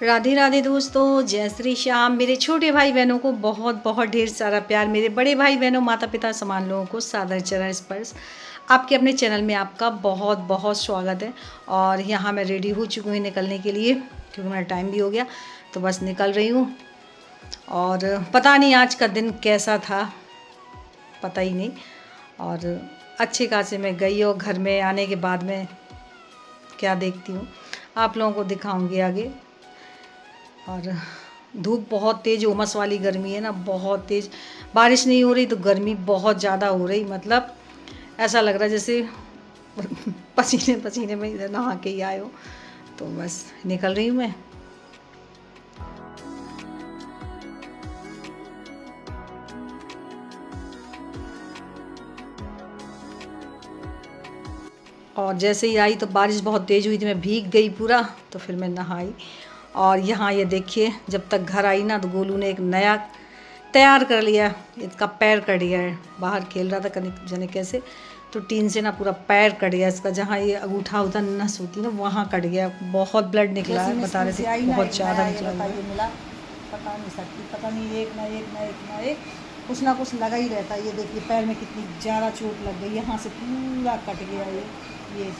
राधे राधे दोस्तों, जय श्री श्याम। मेरे छोटे भाई बहनों को बहुत बहुत ढेर सारा प्यार। मेरे बड़े भाई बहनों, माता पिता समान लोगों को सादर चरण स्पर्श। आपके अपने चैनल में आपका बहुत बहुत स्वागत है। और यहाँ मैं रेडी हो चुकी हूँ निकलने के लिए, क्योंकि मेरा टाइम भी हो गया, तो बस निकल रही हूँ। और पता नहीं आज का दिन कैसा था, पता ही नहीं। और अच्छे खासे मैं गई, और घर में आने के बाद में क्या देखती हूँ आप लोगों को दिखाऊंगी आगे। और धूप बहुत तेज़, उमस वाली गर्मी है ना, बहुत तेज़। बारिश नहीं हो रही तो गर्मी बहुत ज़्यादा हो रही, मतलब ऐसा लग रहा है जैसे पसीने पसीने में इधर नहा के ही आए हो। तो बस निकल रही हूँ मैं। और जैसे ही आई तो बारिश बहुत तेज़ हुई थी, मैं भीग गई पूरा, तो फिर मैं नहाई। और यहाँ ये देखिए, जब तक घर आई ना तो गोलू ने एक नया तैयार कर लिया, इसका पैर कट गया है। बाहर खेल रहा था कहीं जाने कैसे, तो टीन से ना पूरा पैर कट गया इसका, जहाँ ये अंगूठा होता नस होती है ना, वहाँ कट गया। बहुत ब्लड निकला है, बता रहे थे बहुत ज़्यादा निकला मिला। पता नहीं सकती, पता नहीं एक ना एक कुछ ना कुछ लगा ही रहता है। ये देखिए पैर में कितनी ज़्यादा चोट लग गई, यहाँ से पूरा कट गया ये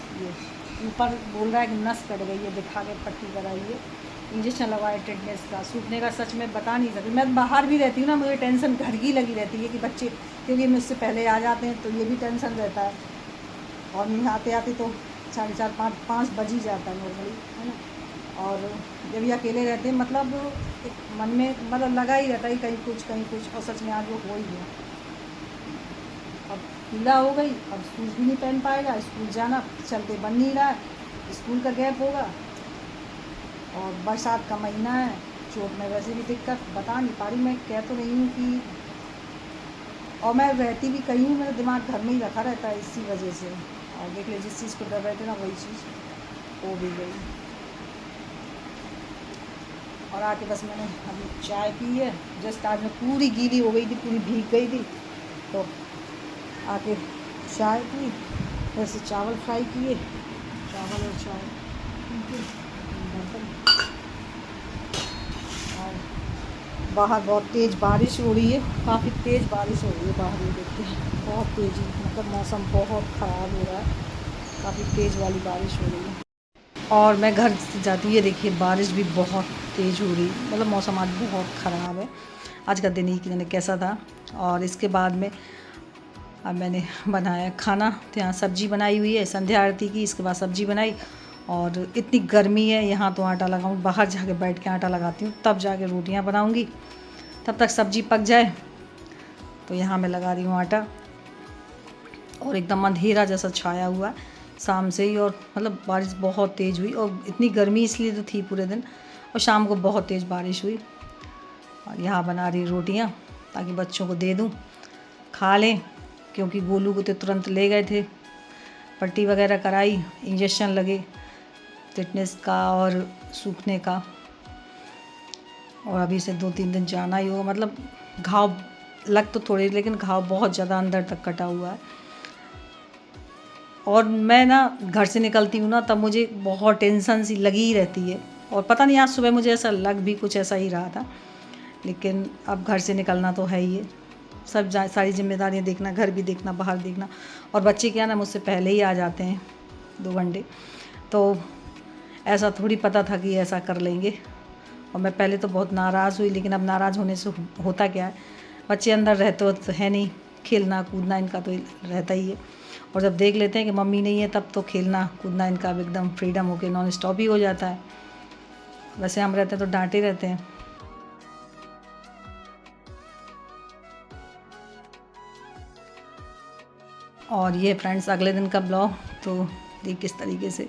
ऊपर बोल रहा है कि नस कट गई है, दिखा के पट्टी कराई है, इंजेक्शन लगवाए टेटनेस का। सूखने का सच में बता नहीं सकती। मैं बाहर भी रहती हूँ ना, मुझे टेंशन घर की लगी रहती है कि बच्चे, क्योंकि मुझसे पहले आ जाते हैं तो ये भी टेंशन रहता है। और नहीं आते आते तो 4:30 5 बज ही जाता है नॉर्मली, है ना। और जब ये अकेले रहते हैं, मतलब एक मन में मतलब लगा ही रहता है कहीं कुछ, और सच में आज वो हो ही गया। अब पीला हो गई, अब शूज़ भी नहीं पहन पाएगा, स्कूल जाना चलते बन नहीं रहा है, स्कूल का गैप होगा, और बरसात का महीना है, चोट में वैसे भी दिक्कत बता नहीं पा रही। मैं कह तो रही हूँ कि, और मैं रहती भी कहीं हूँ, मेरा दिमाग घर में ही रखा रहता है इसी वजह से। और देख ले, जिस चीज़ को डर रहते ना वही चीज़ हो भी गई। और आके बस मैंने अभी चाय पी है, जस्ट आज मैं पूरी गीली हो गई थी, पूरी भीग गई थी, तो आके चाय पी, वैसे चावल फ्राई किए, चावल और चाय। और बाहर बहुत तेज़ बारिश हो रही है, काफ़ी तेज़ बारिश हो रही है बाहर, ये देखते हैं बहुत तेज़ी, मतलब मौसम बहुत ख़राब हो रहा है, काफ़ी तेज़ वाली बारिश हो रही है। और मैं घर से जाती हूँ, ये देखिए बारिश भी बहुत तेज़ हो रही, मतलब मौसम आज बहुत ख़राब है। आज का दिन ही कि जाने कैसा था। और इसके बाद में अब मैंने बनाया खाना, तो यहाँ सब्ज़ी बनाई हुई है संध्या आरती की, इसके बाद सब्ज़ी बनाई। और इतनी गर्मी है, यहाँ तो आटा लगाऊँ, बाहर जाके बैठ के आटा लगाती हूँ, तब जाके रोटियाँ बनाऊँगी, तब तक सब्ज़ी पक जाए। तो यहाँ मैं लगा रही हूँ आटा, और एकदम अंधेरा जैसा छाया हुआ है शाम से ही, और मतलब बारिश बहुत तेज़ हुई, और इतनी गर्मी इसलिए तो थी पूरे दिन, और शाम को बहुत तेज़ बारिश हुई। और यहाँ बना रही रोटियाँ ताकि बच्चों को दे दूँ, खा लें, क्योंकि गोलू को तो तुरंत ले गए थे, पट्टी वगैरह कराई, इंजेक्शन लगे टिटनेस का और सूखने का, और अभी से 2-3 दिन जाना ही होगा। मतलब घाव लग तो थोड़ी, लेकिन घाव बहुत ज़्यादा अंदर तक कटा हुआ है। और मैं ना घर से निकलती हूँ ना, तब मुझे बहुत टेंशन सी लगी ही रहती है। और पता नहीं आज सुबह मुझे ऐसा लग भी कुछ ऐसा ही रहा था, लेकिन अब घर से निकलना तो है ही है, सब सारी जिम्मेदारियाँ देखना, घर भी देखना, बाहर देखना। और बच्चे क्या ना मुझसे पहले ही आ जाते हैं 2 घंटे, तो ऐसा थोड़ी पता था कि ऐसा कर लेंगे। और मैं पहले तो बहुत नाराज़ हुई, लेकिन अब नाराज़ होने से होता क्या है, बच्चे अंदर रहते तो है नहीं, खेलना कूदना इनका तो रहता ही है। और जब देख लेते हैं कि मम्मी नहीं है, तब तो खेलना कूदना इनका एकदम फ्रीडम होके नॉन स्टॉप ही हो जाता है। वैसे हम रहते हैं तो डांटे रहते हैं। और ये फ्रेंड्स अगले दिन का ब्लॉग, तो देख किस तरीके से,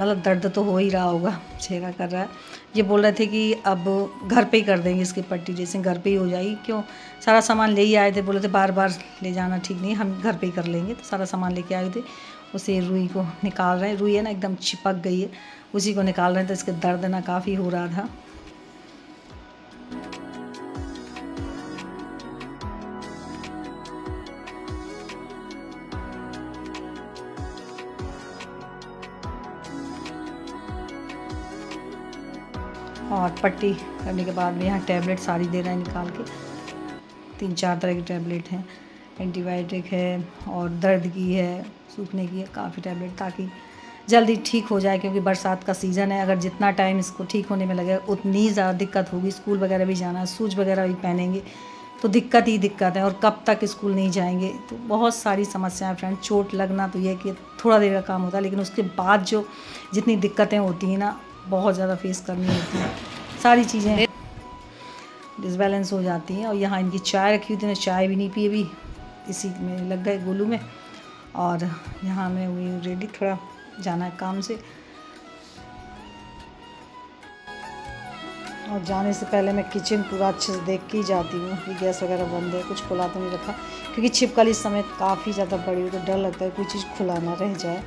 मतलब दर्द तो हो ही रहा होगा, छेगा कर रहा है। ये बोल रहे थे कि अब घर पे ही कर देंगे इसकी पट्टी, जैसे घर पे ही हो जाएगी, क्यों सारा सामान ले ही आए थे, बोले थे बार बार ले जाना ठीक नहीं, हम घर पे ही कर लेंगे। तो सारा सामान लेके आए थे, उसे रुई को निकाल रहे हैं, रुई है ना एकदम चिपक गई है, उसी को निकाल रहे थे। इसके दर्द ना काफ़ी हो रहा था। और पट्टी करने के बाद में यहाँ टैबलेट सारी दे रहे हैं निकाल के। 3-4 तरह की टैबलेट हैं, एंटीबायोटिक है और दर्द की है, सूखने की है, काफ़ी टैबलेट, ताकि जल्दी ठीक हो जाए, क्योंकि बरसात का सीज़न है। अगर जितना टाइम इसको ठीक होने में लगेगा उतनी ज़्यादा दिक्कत होगी। स्कूल वगैरह भी जाना है, शूज वगैरह भी पहनेंगे तो दिक्कत ही दिक्कत है, और कब तक स्कूल नहीं जाएंगे, तो बहुत सारी समस्याएं फ्रेंड। चोट लगना तो ये कि थोड़ा देर का काम होता है, लेकिन उसके बाद जो जितनी दिक्कतें होती हैं ना, बहुत ज़्यादा फेस करनी होती हैं, सारी चीज़ें डिसबैलेंस हो जाती हैं। और यहाँ इनकी चाय रखी हुई थी, मैं चाय भी नहीं पी, अभी इसी में लग गए गोलू में। और यहाँ मैं हुई रेडी, थोड़ा जाना है काम से। और जाने से पहले मैं किचन पूरा अच्छे से देख के ही जाती हूँ कि गैस वगैरह बंद है, कुछ खुला तो नहीं रखा, क्योंकि छिपकली इस समय काफ़ी ज़्यादा बड़ी हुई, तो डर लगता है कोई चीज़ खुला ना रह जाए।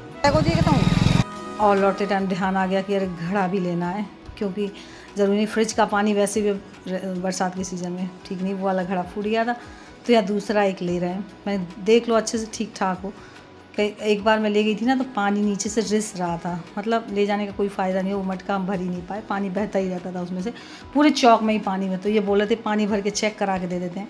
और लौटते टाइम ध्यान आ गया कि अरे घड़ा भी लेना है, क्योंकि ज़रूरी नहीं, फ्रिज का पानी वैसे भी बरसात के सीज़न में ठीक नहीं, वो वाला घड़ा फूट गया था, तो या दूसरा एक ले रहे हैं। मैं देख लो अच्छे से ठीक ठाक हो। एक बार मैं ले गई थी ना, तो पानी नीचे से रिस रहा था, मतलब ले जाने का कोई फ़ायदा नहीं, वो मटका हम भर ही नहीं पाए, पानी बहता ही रहता था उसमें से, पूरे चौक में ही पानी में। तो ये बोले थे पानी भर के चेक करा के दे देते हैं।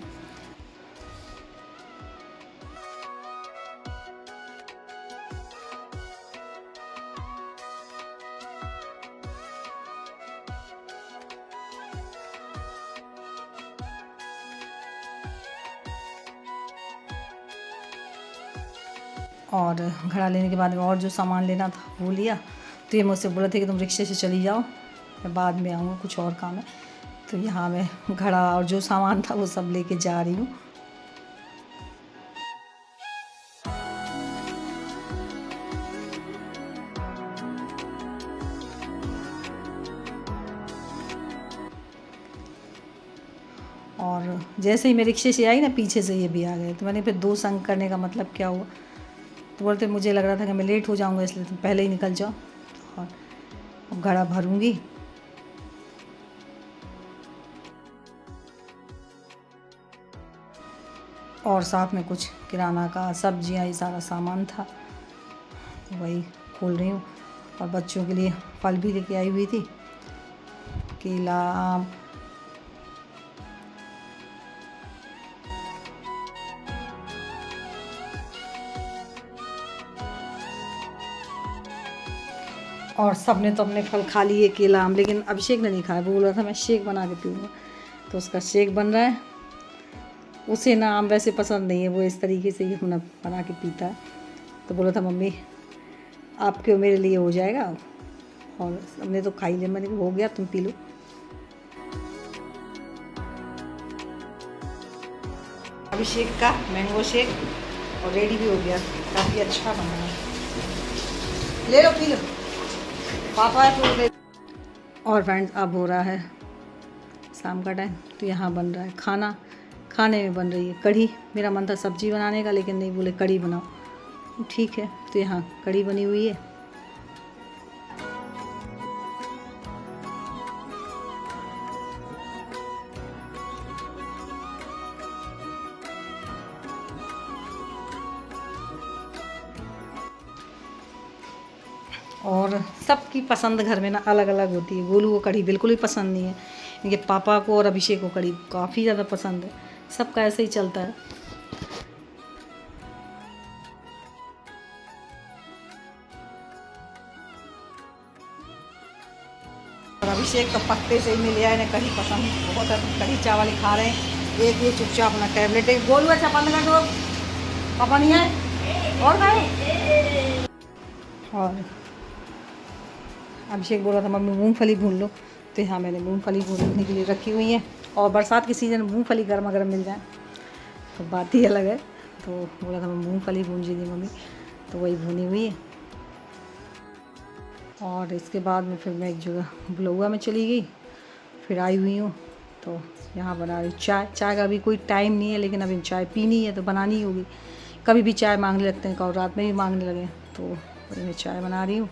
और घड़ा लेने के बाद में और जो सामान लेना था वो लिया। तो ये मुझसे बोले थे कि तुम रिक्शे से चली जाओ, मैं बाद में आऊँगा, कुछ और काम है। तो यहाँ मैं घड़ा और जो सामान था वो सब लेके जा रही हूँ। और जैसे ही मैं रिक्शे से आई ना, पीछे से ये भी आ गए, तो मैंने फिर 2 संग करने का मतलब क्या हुआ। तो बोलते मुझे लग रहा था कि मैं लेट हो जाऊंगा, इसलिए तुम पहले ही निकल जाओ, और अब घड़ा भरूंगी। और साथ में कुछ किराना का, सब्जियां, ये सारा सामान था, तो वही खोल रही हूँ। और बच्चों के लिए फल भी लेके आई हुई थी, केला, आम। और सब ने तो अपने फल खा लिए, केला, आम, लेकिन अभिषेक ने नहीं खाया। बोल रहा था मैं शेक बना के पीऊँगा, तो उसका शेक बन रहा है। उसे ना आम वैसे पसंद नहीं है, वो इस तरीके से ही बना के पीता है। तो बोला था मम्मी आपके और मेरे लिए हो जाएगा, और हमने तो खाई लिया। मैंने कहा हो गया, तुम पी लो। अभिषेक का मैंगो शेक और रेडी भी हो गया, काफ़ी अच्छा बना है। ले लो, पी लो, पापा है तो। और फ्रेंड्स अब हो रहा है शाम का टाइम, तो यहाँ बन रहा है खाना। खाने में बन रही है कढ़ी। मेरा मन था सब्जी बनाने का, लेकिन नहीं, बोले कढ़ी बनाओ। ठीक है, तो यहाँ कढ़ी बनी हुई है। और सबकी पसंद घर में ना अलग अलग होती है। गोलू को कढ़ी बिल्कुल भी पसंद नहीं है, इनके पापा को और अभिषेक को कढ़ी काफ़ी ज़्यादा पसंद है। सबका ऐसे ही चलता है। और अभिषेक तो पत्ते से ही मिल गया, इन्हें कढ़ी पसंद बहुत है, कढ़ी चावल ही खा रहे हैं। एक ये चुपचाप अपना टैबलेट है। गोलू अच्छा बंद कर दो, पापा नहीं है और खाए। और अभिषेक बोला था मम्मी मूंगफली भून लो, तो यहाँ मैंने मूंगफली भूनने के लिए रखी हुई है। और बरसात के सीज़न में मूंगफली गर्मा गर्म मिल जाए तो बात ही अलग है। तो बोला था मैं मूंगफली भून जी दी मम्मी, तो वही भुनी हुई है। और इसके बाद में फिर मैं एक जगह बलुआ में चली गई, फिर आई हुई हूँ। तो यहाँ बना रही चाय। चाय का अभी कोई टाइम नहीं है, लेकिन अभी चाय पीनी है तो बनानी ही होगी। कभी भी चाय मांगने लगते हैं, और रात में भी मांगने लगे, तो मैं चाय बना रही हूँ।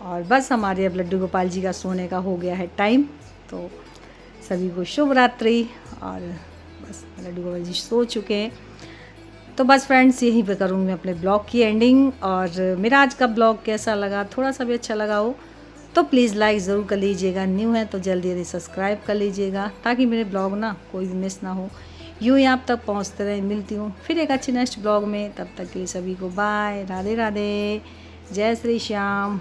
और बस हमारे अब लड्डू गोपाल जी का सोने का हो गया है टाइम। तो सभी को शुभ रात्रि। और बस लड्डू गोपाल जी सो चुके हैं। तो बस फ्रेंड्स यहीं पे करूँगी मैं अपने ब्लॉग की एंडिंग। और मेरा आज का ब्लॉग कैसा लगा, थोड़ा सा भी अच्छा लगा हो तो प्लीज़ लाइक ज़रूर कर लीजिएगा। न्यू है तो जल्दी जल्दी सब्सक्राइब कर लीजिएगा ताकि मेरे ब्लॉग ना कोई भी मिस ना हो, यूँ ही आप तक पहुँचते रहे। मिलती हूँ फिर एक अच्छी नेक्स्ट ब्लॉग में, तब तक के लिए सभी को बाय, राधे राधे, जय श्री श्याम।